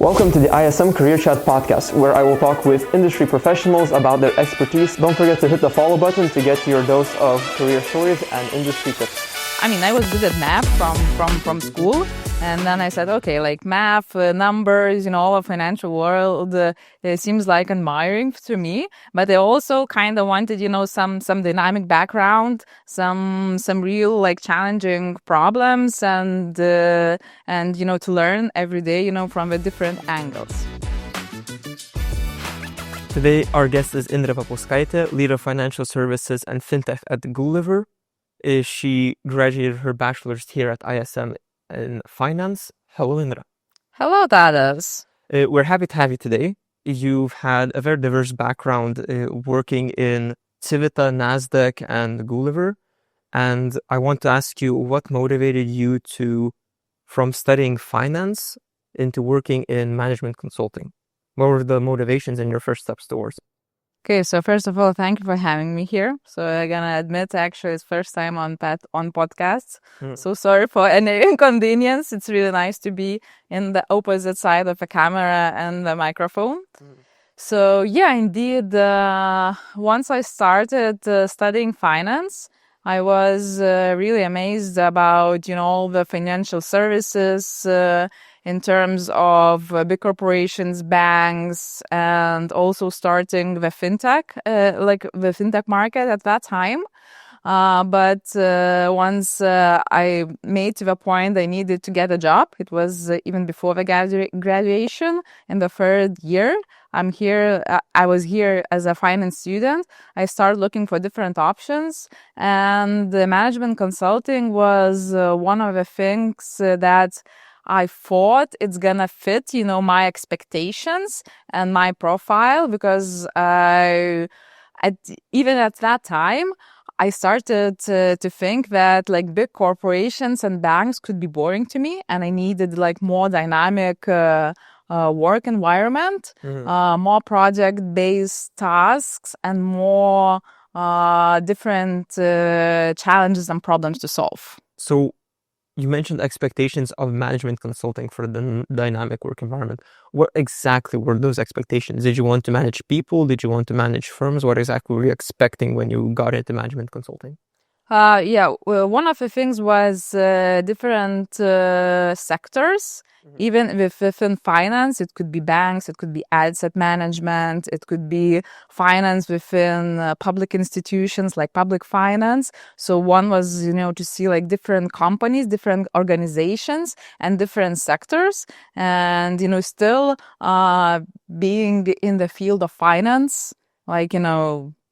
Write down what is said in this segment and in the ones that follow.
Welcome to the ISM Career Chat podcast, where I will talk with industry professionals about their expertise. Don't forget to hit the follow button to get your dose of career stories and industry tips. I was good at math from school, and then I said, okay, like math, numbers, all of financial world, it seems like admiring to me. But I also kind of wanted, some dynamic background, some real like challenging problems, and to learn every day, from the different angles. Today, our guest is Indrė Paplauskaitė, leader of Financial Services and Fintech at Gooliver. She graduated her bachelor's here at ISM in Finance. Hello, Indrė. Hello, Tadas. We're happy to have you today. You've had a very diverse background working in Civitta, Nasdaq, and Gooliver. And I want to ask you, what motivated you from studying finance into working in management consulting? What were the motivations and your first steps towards it? Okay, so first of all, thank you for having me here. So I'm gonna admit, actually, it's first time on podcasts. So sorry for any inconvenience. It's really nice to be in the opposite side of the camera and the microphone. So yeah, indeed, once I started studying finance, I was really amazed about, all the financial services in terms of big corporations, banks, and also starting the fintech, like the fintech market at that time. But once I made to the point I needed to get a job, it was even before the graduation in the third year. I was here as a finance student. I started looking for different options, and the management consulting was one of the things that I thought it's gonna fit, my expectations and my profile, because even at that time, I started to think that like big corporations and banks could be boring to me, and I needed like more dynamic work environment, more project-based tasks, and more different challenges and problems to solve. So you mentioned expectations of management consulting for the dynamic work environment. What exactly were those expectations? Did you want to manage people? Did you want to manage firms? What exactly were you expecting when you got into management consulting? Well, one of the things was different sectors. Even within finance, it could be banks, it could be asset management, it could be finance within public institutions like public finance. So one was, to see like different companies, different organizations, and different sectors, and still being in the field of finance, like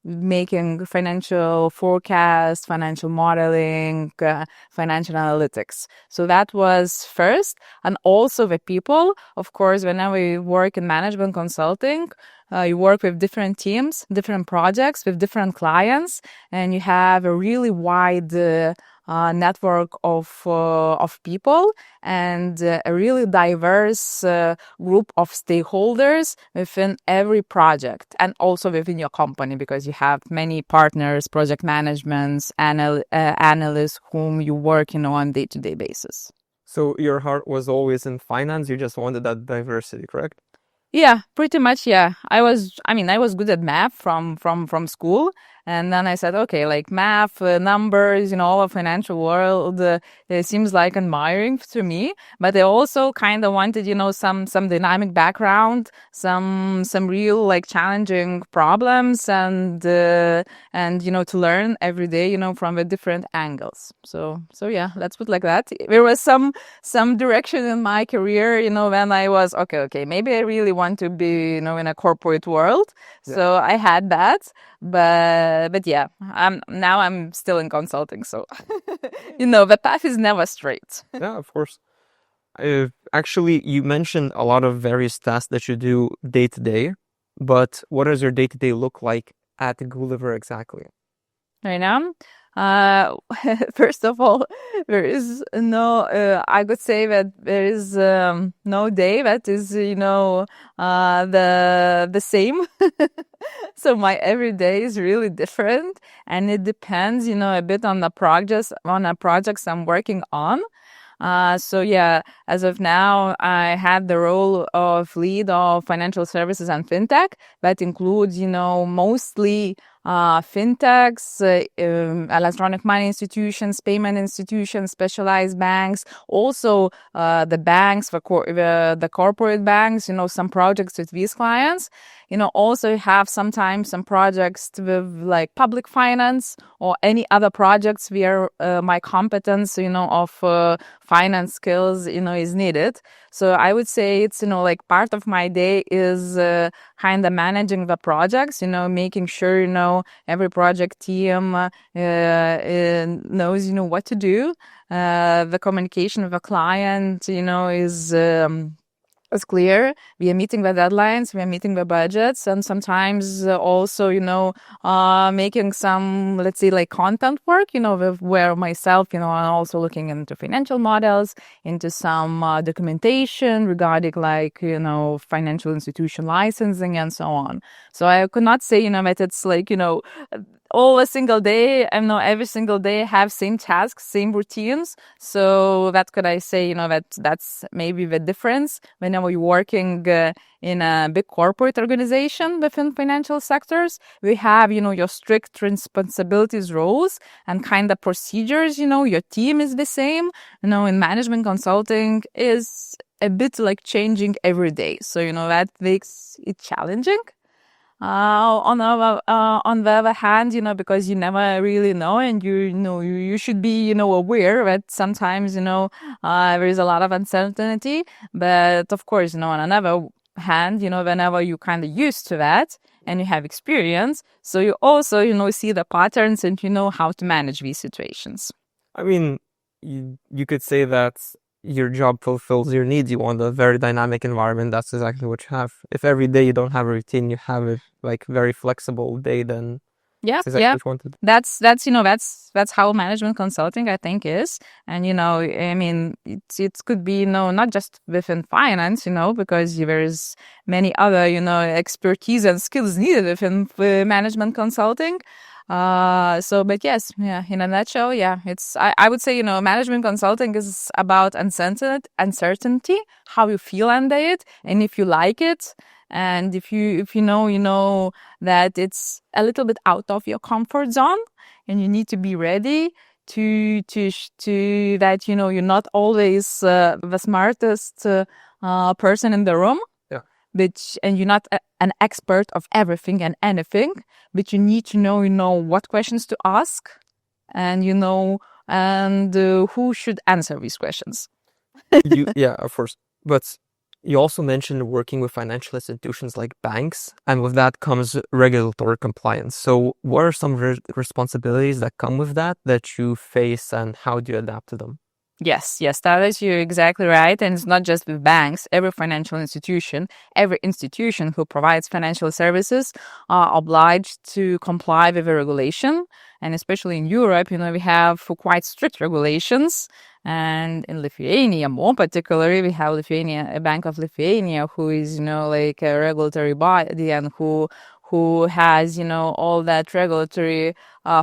making financial forecasts, financial modeling, financial analytics. So that was first. And also the people, of course, whenever you work in management consulting, you work with different teams, different projects, with different clients, and you have a really wide network of people and a really diverse group of stakeholders within every project, and also within your company, because you have many partners, project managements, analysts whom you work on day-to-day basis. So your heart was always in finance. You just wanted that diversity, correct? Yeah, pretty much. Yeah, I was good at math from school, and then I said, okay, like math, numbers, all of financial world, it seems like admiring to me. But I also kind of wanted, some dynamic background, some real like challenging problems, and to learn every day, from the different angles. So yeah, let's put it like that. There was some direction in my career, when I was okay, maybe I really want to be, in a corporate world. Yeah. So I had that, but yeah, I'm still in consulting. So, the path is never straight. Yeah, of course. Actually, you mentioned a lot of various tasks that you do day to day, but what does your day to day look like at Gooliver exactly? Right now? First of all, there is no, I could say that there is no day that is, the same. So my every day is really different, and it depends, a bit on the projects I'm working on. So yeah, as of now, I have the role of lead of Financial Services and Fintech. That includes, mostly fintechs, electronic money institutions, payment institutions, specialized banks, also the banks, the corporate banks, some projects with these clients. Also have sometimes some projects with like public finance or any other projects where my competence, of finance skills, is needed. So I would say it's, like part of my day is kind of managing the projects, making sure, every project team knows, what to do. The communication with the client, is clear. We are meeting the deadlines, we are meeting the budgets, and sometimes also, making some, let's say, like content work, where myself, I'm also looking into financial models, into some documentation regarding like, financial institution licensing and so on. So I could not say, that it's like, all a single day, every single day have same tasks, same routines. So that could I say, that's maybe the difference whenever you're working in a big corporate organization within financial sectors. We have, your strict responsibilities, roles, and kind of procedures. Your team is the same. In management consulting is a bit like changing every day. So, that makes it challenging. On the other hand, because you never really know, and you should be, aware that sometimes, there is a lot of uncertainty. But of course, on another hand, whenever you kind of used to that and you have experience, so you also, see the patterns and you know how to manage these situations. I mean, you could say that your job fulfills your needs. You want a very dynamic environment. That's exactly what you have. If every day you don't have a routine, you have a like very flexible day, then Yeah, that's exactly yeah. what you wanted. That's how management consulting I think is. And I mean it could be not just within finance, because there is many other expertise and skills needed within management consulting. But yes, yeah, in a nutshell, yeah, I would say, management consulting is about uncertainty, how you feel under it, and if you like it, and if you know that it's a little bit out of your comfort zone, and you need to be ready to that, you're not always the smartest person in the room. And you're not an expert of everything and anything, but you need to know, what questions to ask, and who should answer these questions. Yeah, of course. But you also mentioned working with financial institutions like banks, and with that comes regulatory compliance. So what are some responsibilities that come with that you face, and how do you adapt to them? Yes, that is, you're exactly right. And it's not just with banks. Every financial institution, every institution who provides financial services are obliged to comply with the regulation. And especially in Europe, we have quite strict regulations. And in Lithuania, more particularly, we have a Bank of Lithuania, who is, like a regulatory body, and who has, all that regulatory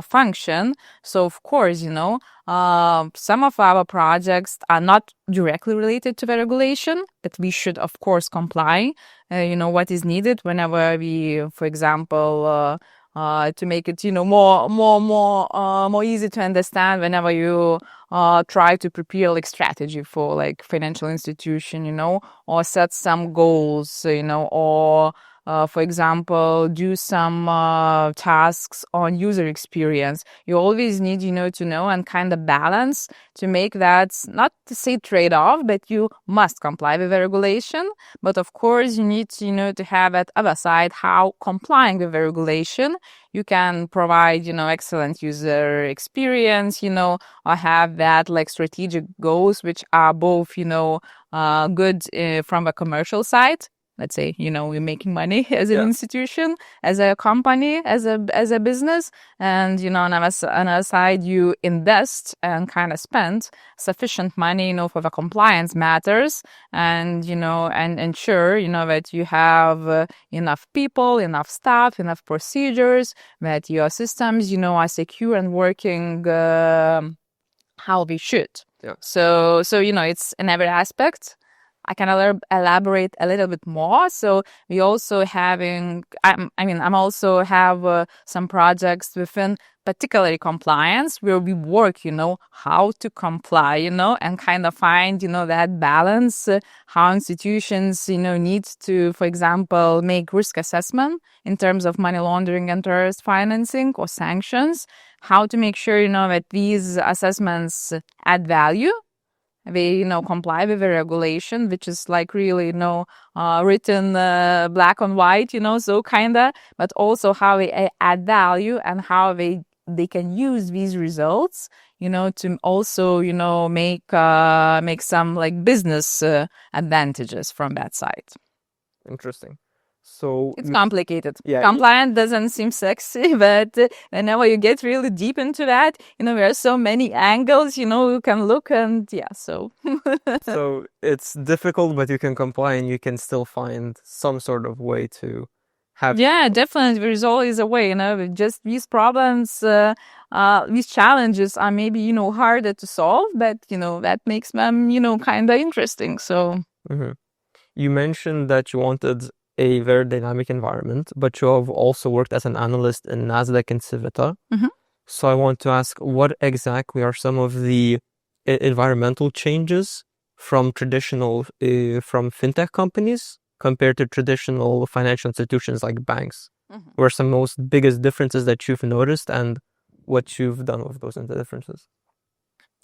function. So of course, some of our projects are not directly related to the regulation, but we should of course comply. What is needed whenever we, for example, to make it, more easy to understand whenever you try to prepare like strategy for like financial institution, or set some goals, or for example, do some tasks on user experience. You always need, to know and kind of balance to make that, not to say trade-off, but you must comply with the regulation. But of course, you need to, to have at other side how complying with the regulation, you can provide, excellent user experience, or have that like strategic goals, which are both, good from a commercial side. Let's say, we're making money as an institution, as a company, as a business. And, on another side, you invest and kind of spend sufficient money, for the compliance matters, and, and ensure, that you have enough people, enough staff, enough procedures, that your systems, are secure and working how we should. Yeah. So it's in every aspect. I can elaborate a little bit more. So we also I'm also have some projects within particularly compliance where we work, how to comply, and kind of find, that balance, how institutions, need to, for example, make risk assessment in terms of money laundering and terrorist financing or sanctions, how to make sure, that these assessments add value. They, comply with the regulation, which is like really, written black on white, so kinda, but also how they add value and how they can use these results, to also, make some like business advantages from that side. Interesting. So it's complicated. Yeah. Compliance doesn't seem sexy, but whenever you get really deep into that, there are so many angles, you can look and so. So it's difficult, but you can comply and you can still find some sort of way to have. Yeah, definitely. There's always a way, just these problems, these challenges are maybe, harder to solve, but, that makes them, kind of interesting. So. Mm-hmm. You mentioned that you wanted a very dynamic environment, but you have also worked as an analyst in Nasdaq and Civitta. Mm-hmm. So I want to ask, what exactly are some of the environmental changes from traditional, from fintech companies compared to traditional financial institutions like banks? Mm-hmm. What are some most biggest differences that you've noticed and what you've done with those differences?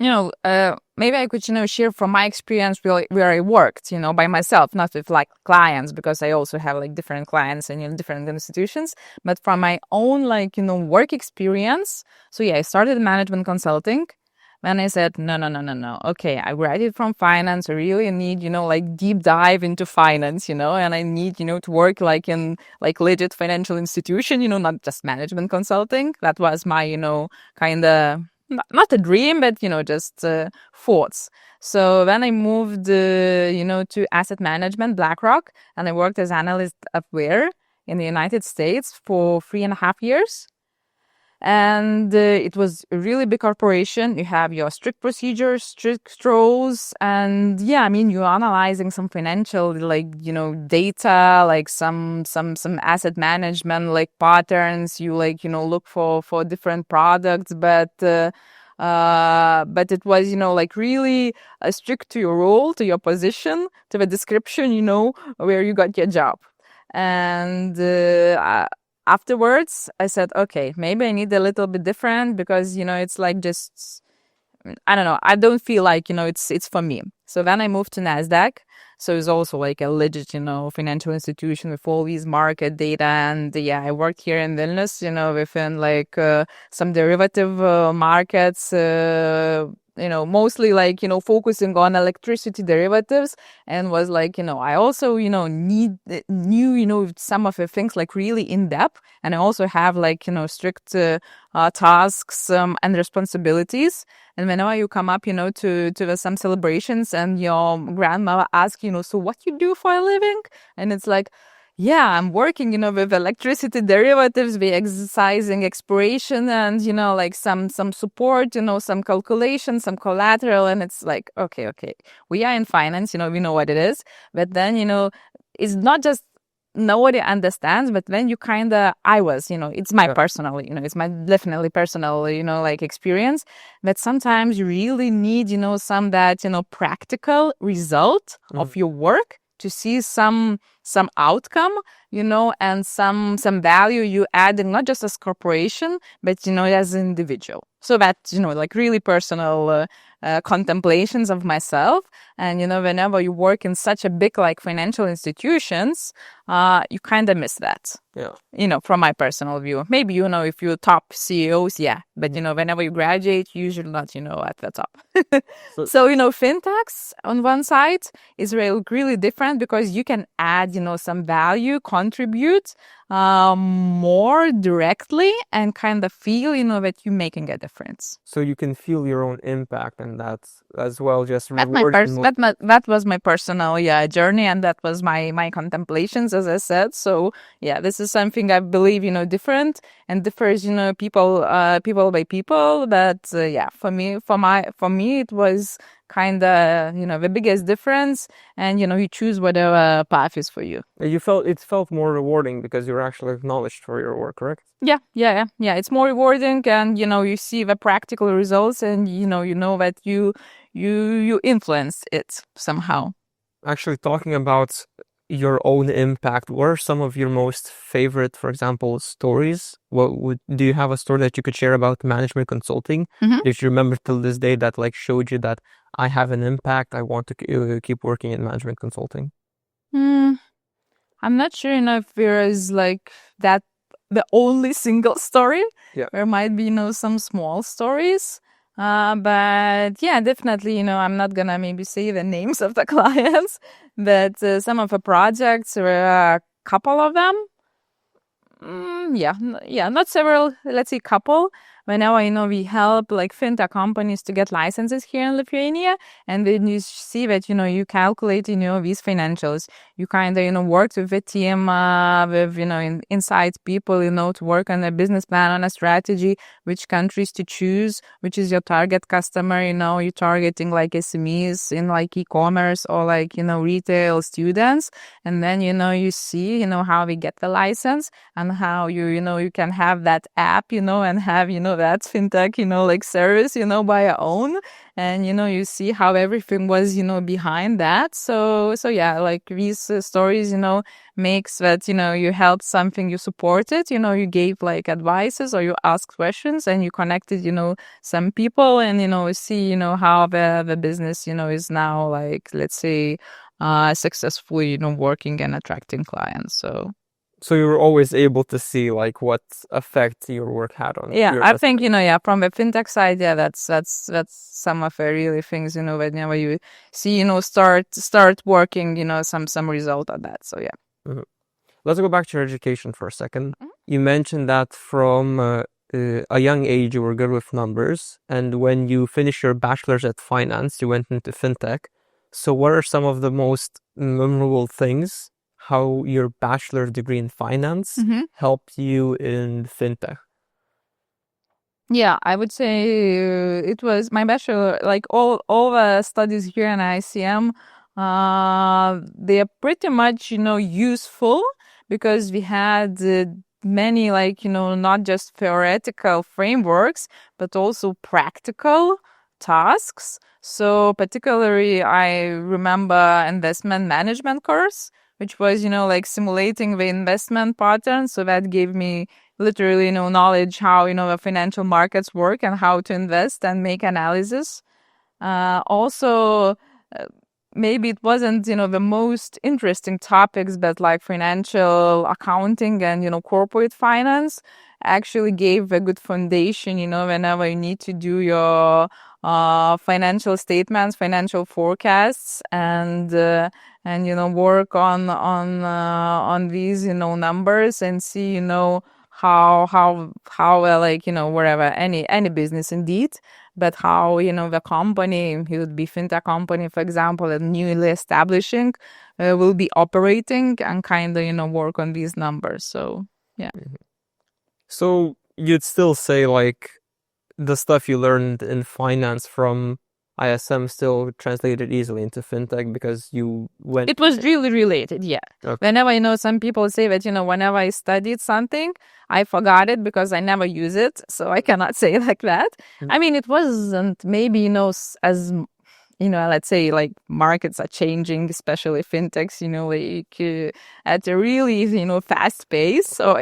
Maybe I could, share from my experience where I worked, by myself, not with like clients, because I also have like different clients and, different institutions, but from my own work experience. So yeah, I started management consulting. Then I said, no. Okay, I graduated from finance. I really need, deep dive into finance, and I need, to work in legit financial institution, not just management consulting. That was my, kind of, not a dream, but, just thoughts. So then I moved, to asset management, BlackRock, and I worked as analyst up there in the United States for 3.5 years. And it was a really big corporation. You have your strict procedures, strict roles, and you're analyzing some financial, data, some asset management, patterns. You look for different products, but it was, really strict to your role, to your position, to the description, where you got your job. And afterwards, I said, okay, maybe I need a little bit different because, it's just, I don't know. I don't feel like, it's for me. So then I moved to Nasdaq. So it's also like a legit, financial institution with all these market data. And I worked here in Vilnius, within some derivative markets, mostly focusing on electricity derivatives, and was I also, knew, some of the things really in depth. And I also have strict tasks and responsibilities. And whenever you come up, to some celebrations and your grandmother asks, so what you do for a living? And it's yeah, I'm working, with electricity derivatives, we're exercising expiration and, some support, some calculation, some collateral. And it's okay. We are in finance, we know what it is. But then, it's not just nobody understands, but then you it's my personal, it's my definitely personal, experience. But sometimes you really need, some that, practical result of your work to see some outcome, and some value you adding, not just as corporation, but, as an individual. So that, really personal contemplations of myself. And, whenever you work in such a big, financial institutions, you kind of miss that. Yeah. From my personal view. Maybe, if you're top CEOs, yeah. But, whenever you graduate, usually not, at the top. So, fintechs on one side is really different because you can add add, some value, contribute more directly and kind of feel, that you're making a difference. So you can feel your own impact, and that's as well just That was my personal journey, and that was my contemplations, as I said. So this is something I believe different and differs people by people. But for me it was kind of the biggest difference, and you choose whatever path is for you. It felt more rewarding because you're actually acknowledged for your work, correct? Yeah. It's more rewarding, and you see the practical results, and you know that you influence it somehow. Actually, talking about your own impact, what are some of your most favorite, for example, stories? Do you have a story that you could share about management consulting? If you remember till this day that showed you that I have an impact, I want to keep working in management consulting? I'm not sure if there is that the only single story. Yeah. There might be some small stories. But definitely, I'm not gonna maybe say the names of the clients, but some of the projects, or a couple of them. Not several, let's say couple. Whenever, we help fintech companies to get licenses here in Lithuania, and then you see that, you calculate, these financials. You kind of, work with the team, with, inside people, to work on a business plan, on a strategy, which countries to choose, which is your target customer, you're targeting SMEs in e-commerce or retail students. And then, you see, how we get the license, and how you can have that app, and have, that fintech, service, by your own. And, you see how everything was, behind that. So these stories, makes that, you helped something, you supported, you gave advices, or you asked questions, and you connected, some people, and, see, how the business, is now let's say, successfully, working and attracting clients. So you were always able to see what effect your work had on. I think from the fintech side, that's some of the really things whenever you see start working some result on that. So Let's go back to your education for a second. You mentioned that from a young age you were good with numbers, and when you finished your bachelor's at finance, you went into fintech. So what are some of the most memorable things? How your bachelor's degree in finance helped you in fintech? Yeah, I would say it was my bachelor, all the studies here in ICM, they're pretty much, useful, because we had many, not just theoretical frameworks, but also practical tasks. So particularly, I remember investment management course, which was, simulating the investment pattern. So that gave me literally, knowledge how, the financial markets work, and how to invest and make analysis. Also, maybe it wasn't, the most interesting topics, but financial accounting and, corporate finance actually gave a good foundation, whenever you need to do your financial statements, financial forecasts, and work on these numbers, and see how wherever any business indeed, but how the company, it would be fintech company, for example, and newly establishing, will be operating, and kind of work on these numbers. So So you'd still say the stuff you learned in finance from ISM still translated easily into fintech, because you went. It was really related, yeah. Okay. Whenever, some people say that, whenever I studied something, I forgot it because I never use it. So I cannot say like that. I mean, it wasn't maybe, as, let's say markets are changing, especially fintechs, at a really, fast pace. So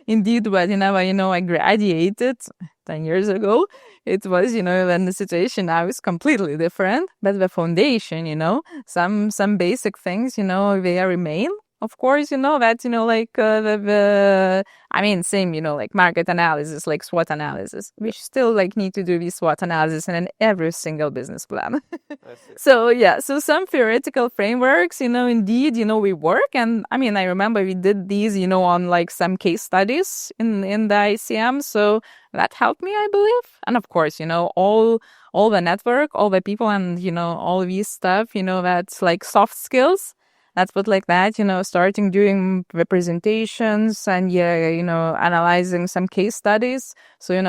indeed, whenever, I graduated 10 years ago, it was, when the situation now is completely different. But the foundation, some basic things, they remain. of course, that, same, like market analysis, like SWOT analysis. We still like need to do this SWOT analysis in every single business plan. So some theoretical frameworks, indeed, we work. And I remember we did these, on like some case studies in the ICM. So that helped me, I believe. And of course, all the network, all the people, and, all these stuff, that's like soft skills. That's what like that, starting doing representations and, analyzing some case studies. So,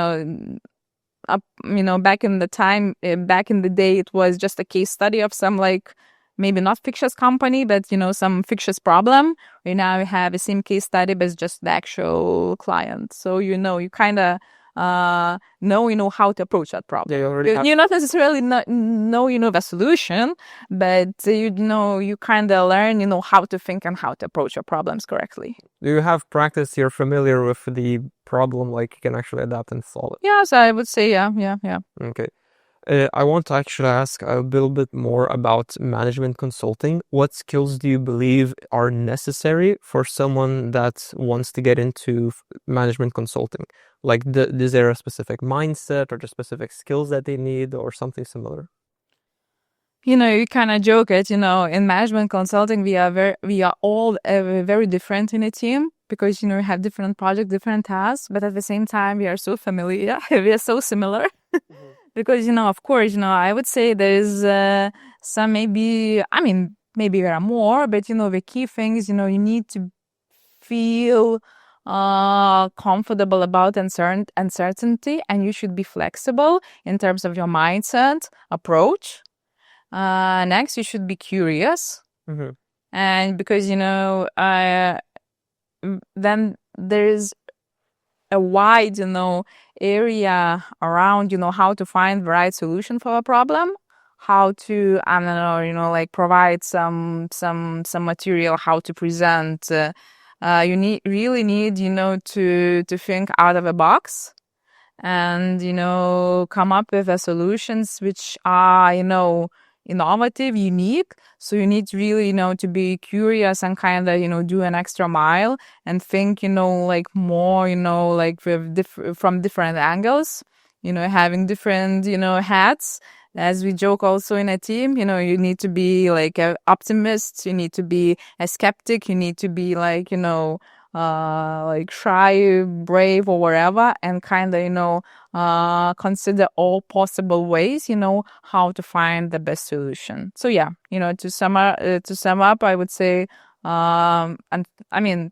back in the day, it was just a case study of some like, maybe not fictitious company, but, some fictitious problem. We now have the same case study, but it's just the actual client. So, you kind of know how to approach that problem. You not necessarily know the solution, but you kind of learn how to think and how to approach your problems correctly. Do you have practice? You're familiar with the problem, like you can actually adapt and solve it? Yes, I would say yeah. Okay. I want to actually ask a little bit more about management consulting. What skills do you believe are necessary for someone that wants to get into management consulting? Like, is there a specific mindset or just specific skills that they need or something similar? You kind of joke it, in management consulting, we are all very different in a team because, we have different projects, different tasks, but at the same time, we are so familiar. We are so similar. Mm-hmm. Because, of course, I would say there's some maybe there are more, but, the key things, you need to feel comfortable about uncertainty, and you should be flexible in terms of your mindset, approach. Next, you should be curious. Mm-hmm. And because, then there's a wide, area around, how to find the right solution for a problem, how to, provide some material, how to present. You really need, to think out of the box and, come up with solutions which are, innovative, unique. So you need really, to be curious and kind of, do an extra mile and think, like more, like from different angles, having different, hats. As we joke also in a team, you need to be like an optimist, you need to be a skeptic, you need to be like, like shy, brave, or whatever, and kind of, consider all possible ways, how to find the best solution. So to sum up, I would say,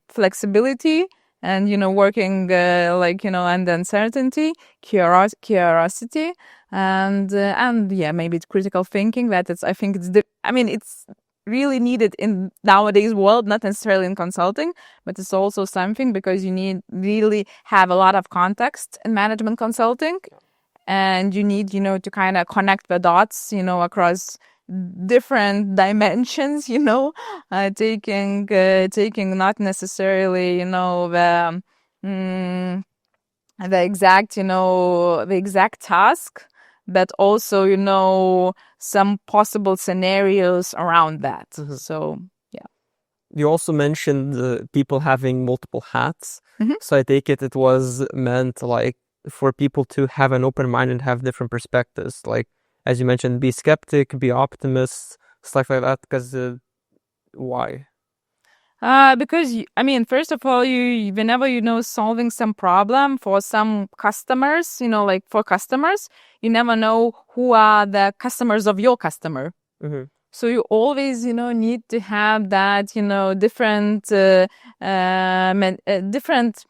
flexibility and, working, and uncertainty, curiosity, and maybe it's critical thinking. It's really needed in nowadays world, not necessarily in consulting, but it's also something because you need really have a lot of context in management consulting, and you need, to kind of connect the dots, across different dimensions, taking not necessarily, the exact task, but also, some possible scenarios around that. Mm-hmm. So, yeah. You also mentioned people having multiple hats. Mm-hmm. So I take it was meant like for people to have an open mind and have different perspectives. Like, as you mentioned, be skeptic, be optimist, stuff like that. Because why? Because, first of all, whenever, solving some problem for some customers, like for customers, you never know who are the customers of your customer. Mm-hmm. So you always, need to have that, different,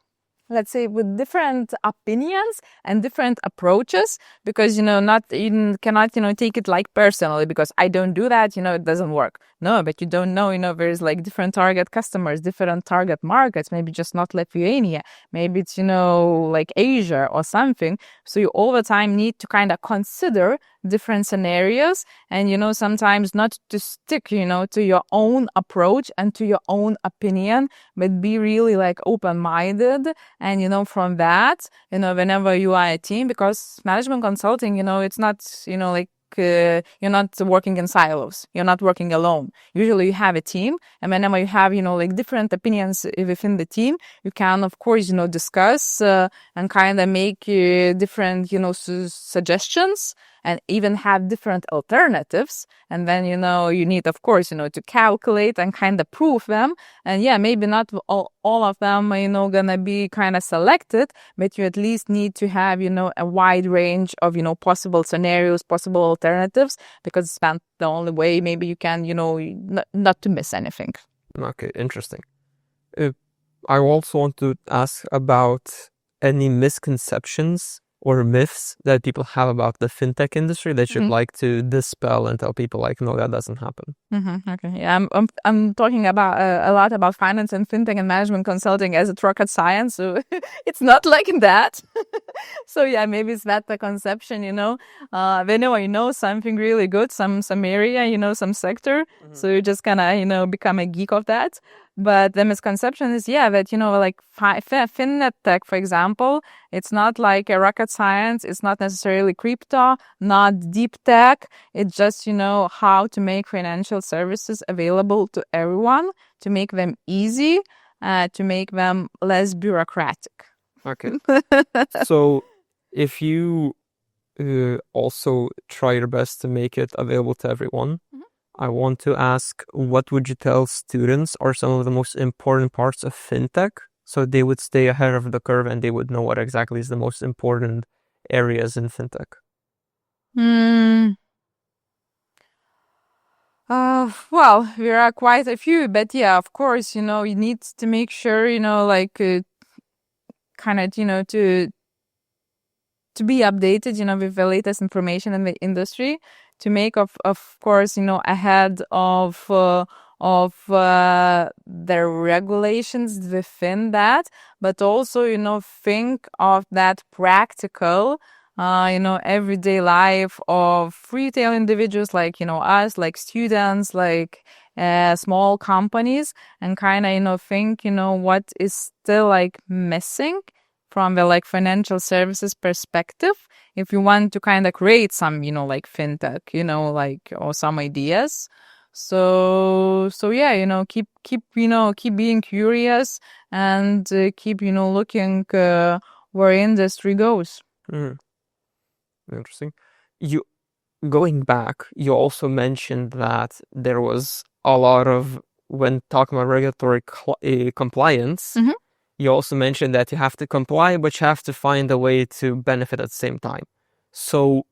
let's say, with different opinions and different approaches, because, you cannot, take it like personally, because I don't do that, it doesn't work. No, but you don't know, there's like different target customers, different target markets, maybe just not Lithuania, maybe it's, like Asia or something. So you all the time need to kind of consider different scenarios and, sometimes not to stick, to your own approach and to your own opinion, but be really like open-minded. And, from that, whenever you are a team, because management consulting, it's not, like you're not working in silos. You're not working alone. Usually you have a team, and whenever you have, like different opinions within the team, you can, of course, discuss and kind of make different, suggestions and even have different alternatives. And then, you need, of course, to calculate and kind of prove them. And yeah, maybe not all of them, gonna be kind of selected, but you at least need to have, a wide range of, possible scenarios, possible alternatives, because that's the only way maybe you can, not to miss anything. Okay, interesting. I also want to ask about any misconceptions or myths that people have about the fintech industry that you'd like to dispel and tell people like, no, that doesn't happen. Okay. Yeah, I'm talking about a lot about finance and fintech and management consulting as a rocket science, so it's not like that. So yeah, maybe it's that the conception, whenever you know something really good, some area, some sector, so you're just gonna, become a geek of that. But the misconception is, that, like fintech, for example, it's not like a rocket science. It's not necessarily crypto, not deep tech. It's just, how to make financial services available to everyone, to make them easy, to make them less bureaucratic. Okay. So if you also try your best to make it available to everyone, I want to ask, what would you tell students are some of the most important parts of fintech so they would stay ahead of the curve and they would know what exactly is the most important areas in fintech? Well, there are quite a few, but yeah, of course, you need to make sure, kind of, to be updated, with the latest information in the industry, to make of course, ahead of the regulations within that, but also, think of that practical, everyday life of retail individuals like, us, like students, like small companies, and kind of, think, what is still like missing from the like financial services perspective, if you want to kind of create some, like fintech, like, or some ideas. So yeah, keep being curious and keep, looking where industry goes. Interesting. Going back, you also mentioned that there was a lot of, when talking about regulatory compliance, you also mentioned that you have to comply, but you have to find a way to benefit at the same time. So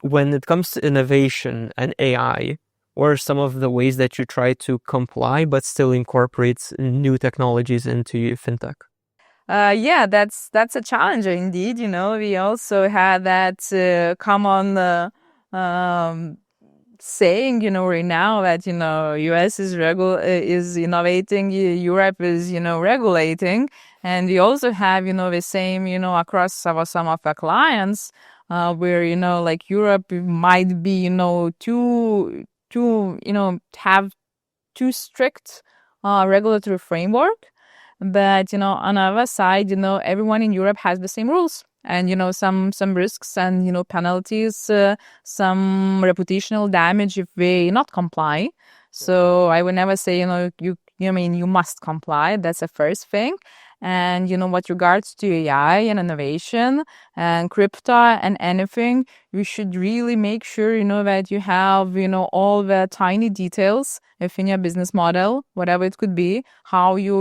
when it comes to innovation and AI, what are some of the ways that you try to comply but still incorporate new technologies into fintech? Yeah, that's a challenge indeed. We also had that common saying, right now that, US is innovating, Europe is, regulating. And we also have, the same, across some of our clients, where, like Europe might be, too, have too strict regulatory framework. But, on the other side, everyone in Europe has the same rules. And, some risks and, penalties, some reputational damage if they not comply. So I would never say, you must comply. That's the first thing. And, what regards to AI and innovation and crypto and anything, you should really make sure, that you have, all the tiny details within your business model, whatever it could be, how you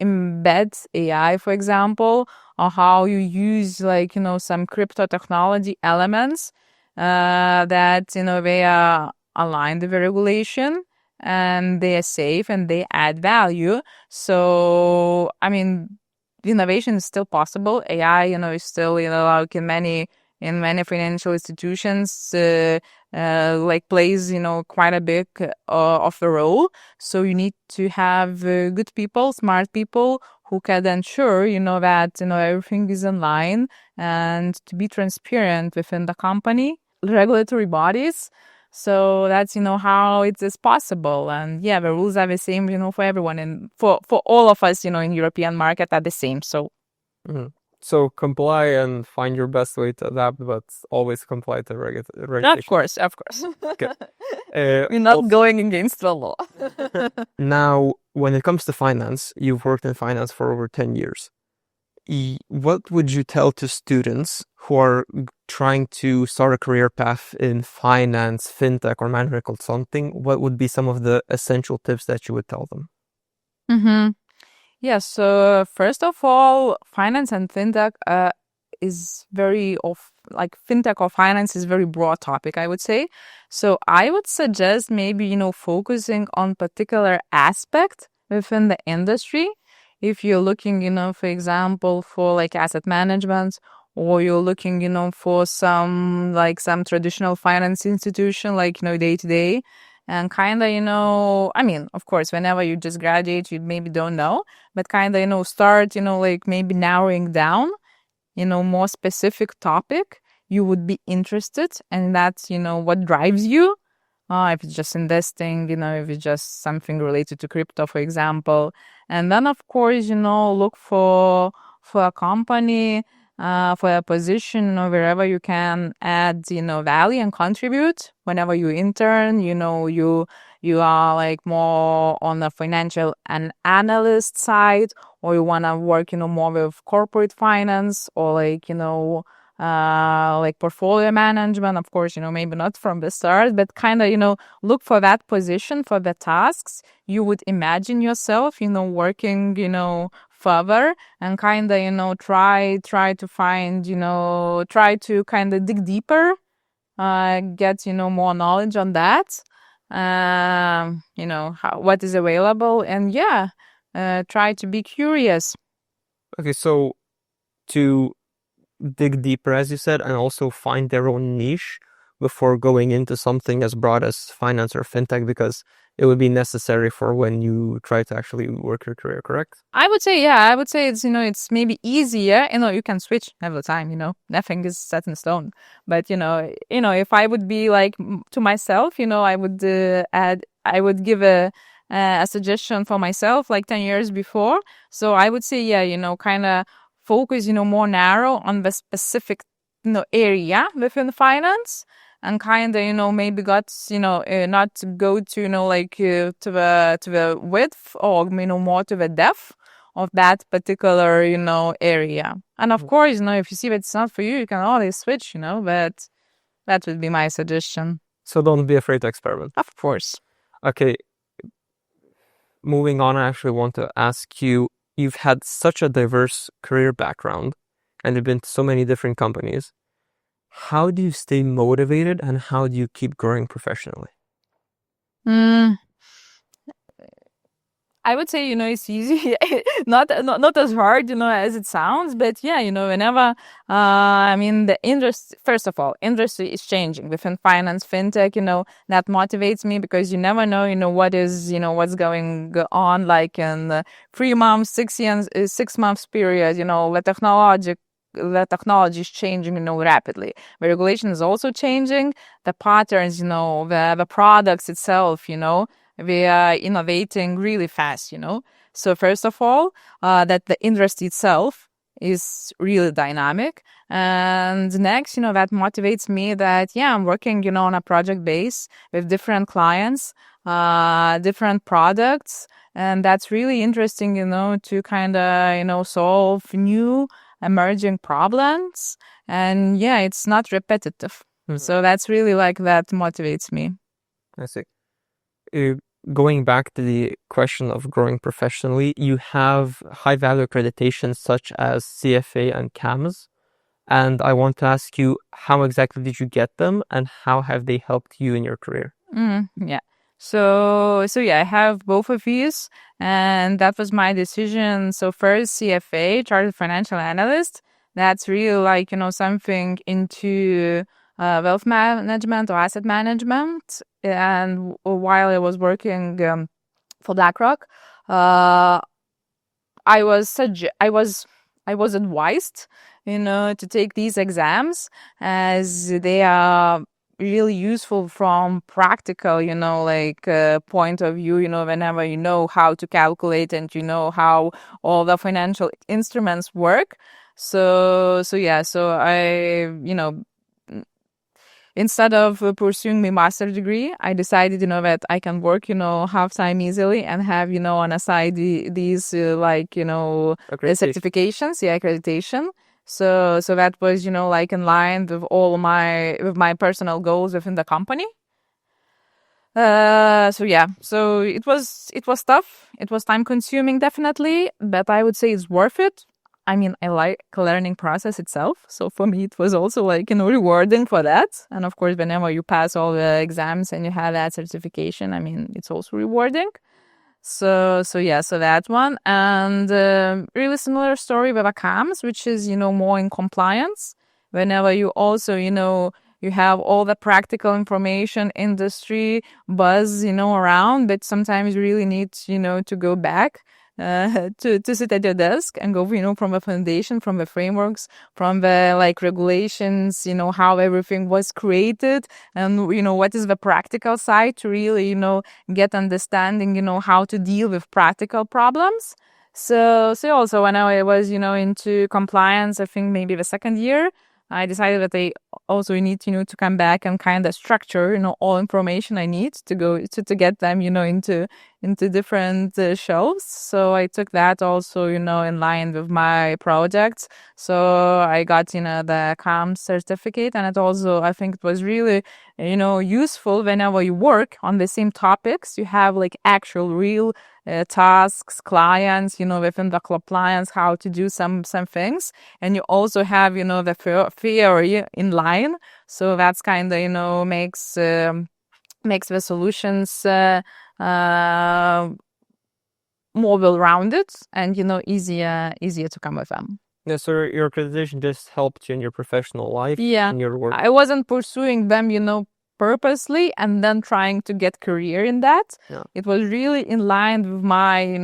embed AI, for example, or how you use like, some crypto technology elements that, they are aligned with the regulation and they are safe and they add value. So, I mean, innovation is still possible. AI, is still, like in many financial institutions, like plays, quite a big of a role. So you need to have good people, smart people who can ensure, that, everything is in line and to be transparent within the company, regulatory bodies. So that's, how it is possible. And yeah, the rules are the same, for everyone and for all of us, in European market are the same. So. So comply and find your best way to adapt, but always comply to regulations. Of course. Okay. We're not going against the law. Now, when it comes to finance, you've worked in finance for over 10 years. What would you tell to students who are trying to start a career path in finance, fintech, or management consulting? What would be some of the essential tips that you would tell them? Mm-hmm. Yeah, so first of all, finance and fintech is fintech or finance is very broad topic, I would say. So I would suggest maybe, focusing on particular aspect within the industry. If you're looking, for example, for like asset management, or you're looking, for some traditional finance institution, day to day. And kind of, of course, whenever you just graduate, you maybe don't know, but kind of, start, maybe narrowing down, more specific topic you would be interested. And that's, what drives you. If it's just investing, if it's just something related to crypto, for example. And then, of course, look for a company, for a position, wherever you can add, value and contribute. Whenever you intern, you are more on the financial and analyst side, or you want to work, more with corporate finance, or portfolio management. Of course, maybe not from the start, but kind of, look for that position, for the tasks you would imagine yourself, working, further, and kind of, try to find, try to kind of dig deeper, get, more knowledge on that, what is available, and try to be curious. Okay, so to dig deeper, as you said, and also find their own niche before going into something as broad as finance or fintech, because it would be necessary for when you try to actually work your career, correct? I would say it's, it's maybe easier, you can switch every time, nothing is set in stone. But, if I would be to myself, I would I would give a suggestion for myself 10 years before. So I would say, kind of focus, more narrow on the specific, area within finance, and kind of, maybe not go to, to the width, or, more to the depth of that particular, area. And of course, if you see that it's not for you, you can always switch, but that would be my suggestion. So don't be afraid to experiment. Of course. Okay. Moving on, I actually want to ask you, you've had such a diverse career background and you've been to so many different companies. How do you stay motivated and how do you keep growing professionally? I would say, it's easy, not as hard, as it sounds, but whenever, the industry, first of all, industry is changing within finance, fintech, that motivates me, because you never know, what is, what's going on, in 3 months, 6 months period, the technology is changing, rapidly. The regulation is also changing. The patterns, the products itself, we are innovating really fast, So first of all, that the industry itself is really dynamic. And next, that motivates me that, I'm working, on a project base with different clients, different products. And that's really interesting, to kind of, solve new emerging problems. And it's not repetitive. Mm-hmm. So that's really that motivates me. I see. Going back to the question of growing professionally, you have high-value accreditations such as CFA and CAMS. And I want to ask you, how exactly did you get them and how have they helped you in your career? So I have both of these, and that was my decision. So first, CFA, Chartered Financial Analyst, that's really something into wealth management or asset management. And while I was working for BlackRock, I was advised, to take these exams, as they are really useful from practical, point of view, whenever how to calculate and how all the financial instruments work. So I, instead of pursuing my master's degree, I decided, that I can work, half-time easily and have, on a side these certifications, accreditation. So that was, in line with with my personal goals within the company. So it was tough. It was time consuming, definitely, but I would say it's worth it. I mean, I like learning process itself. So for me, it was also rewarding for that. And of course, whenever you pass all the exams and you have that certification, I mean, it's also rewarding. So that one. And really similar story with accounts, which is, more in compliance. Whenever you also, you have all the practical information, industry buzz, around, but sometimes you really need, to go back to sit at your desk and go, from the foundation, from the frameworks, from the regulations, how everything was created, and what is the practical side to really, get understanding, how to deal with practical problems. So also when I was, into compliance, I think maybe the second year, I decided that I also need, to come back and kind of structure, all information I need to go to get them, into different shelves. So I took that also, in line with my projects. So I got, the CAM certificate, and it also, I think it was really, useful whenever you work on the same topics. You have actual real tasks, clients, within the compliance, how to do some things. And you also have, the theory in line. So that's kind of, makes the solutions more well-rounded and, easier to come with them. Yeah, so your accreditation just helped you in your professional life, in your work. I wasn't pursuing them, purposely and then trying to get career in that. Yeah. It was really in line with my,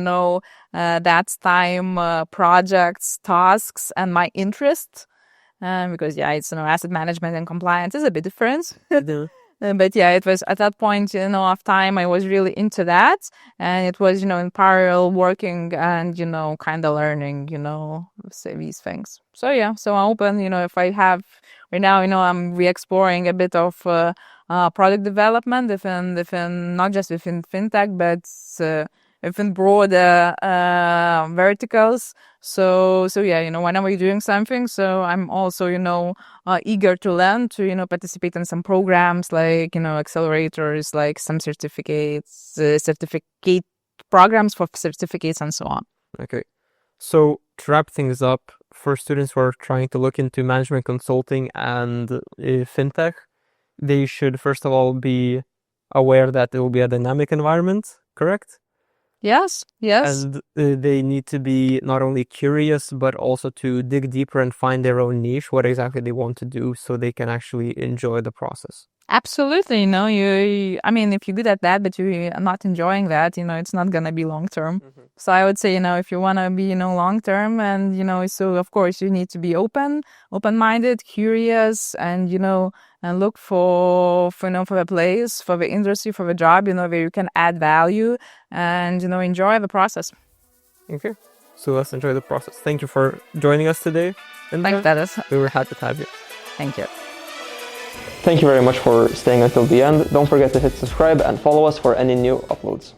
that time projects, tasks, and my interests. Because it's asset management and compliance is a bit different. But it was at that point, of time, I was really into that, and it was, in parallel working and, kind of learning, these things. So I'm open, if I have right now, I'm re-exploring a bit of product development within not just within fintech, but within broader verticals. So whenever you're doing something, so I'm also, eager to learn, to, participate in some programs like, accelerators, like some certificate programs for certificates and so on. Okay. So to wrap things up, for students who are trying to look into management consulting and fintech, they should first of all be aware that it will be a dynamic environment, correct? Yes. And they need to be not only curious, but also to dig deeper and find their own niche, what exactly they want to do, so they can actually enjoy the process. Absolutely. If you're good at that, but you are not enjoying that, it's not going to be long term. Mm-hmm. So I would say, if you want to be, long term, and, so of course you need to be open-minded, curious, and, and look for the place, for the industry, for the job, where you can add value and, enjoy the process. Okay. So let's enjoy the process. Thank you for joining us today. Thanks, Dennis. We were happy to have you. Thank you. Thank you very much for staying until the end. Don't forget to hit subscribe and follow us for any new uploads.